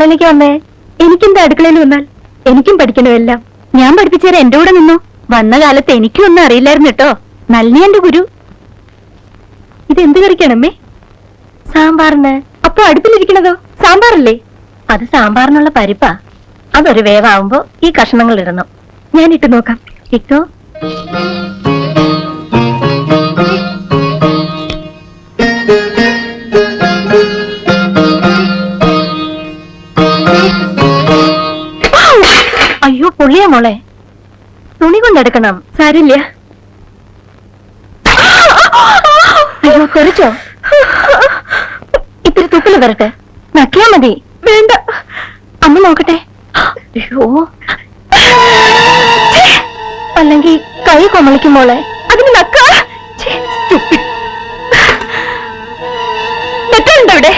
അടുക്കളയിലേക്ക് വന്നേ? എനിക്കെന്താ അടുക്കളയിൽ വന്നാൽ? എനിക്കും പഠിക്കണമെല്ലാം. ഞാൻ പഠിപ്പിച്ചേരാ എന്റെ കൂടെ നിന്നു. വന്ന കാലത്ത് എനിക്കും ഒന്നും അറിയില്ലായിരുന്നു കേട്ടോ. നല്ല എന്റെ ഗുരു. ഇതെന്ത് കറിക്കാണമ്മേ? സാമ്പാറിന്. അപ്പൊ അടുപ്പിലിരിക്കണതോ സാമ്പാറല്ലേ? അത് സാമ്പാറിനുള്ള പരിപ്പാ. അതൊരു വേവാകുമ്പോ ഈ കഷ്ണങ്ങൾ ഇടണം. ഞാൻ ഇട്ട് നോക്കാം. ഇട്ടോ? അയ്യോ പൊള്ളിയാ മോളെ. തുണി കൊണ്ടെടുക്കണം. സാരില്ല. അയ്യോ തെറിച്ചോ? ഇത്തിരി തുപ്പില് വരട്ടെ. നക്കിയാ മതി. വേണ്ട, അമ്മ നോക്കട്ടെ. അയ്യോ, അല്ലെങ്കിൽ കൈ കൊമളിക്കും മോളെ. അതിന് നക്കാ. തെറ്റുണ്ടോ ഇവിടെ?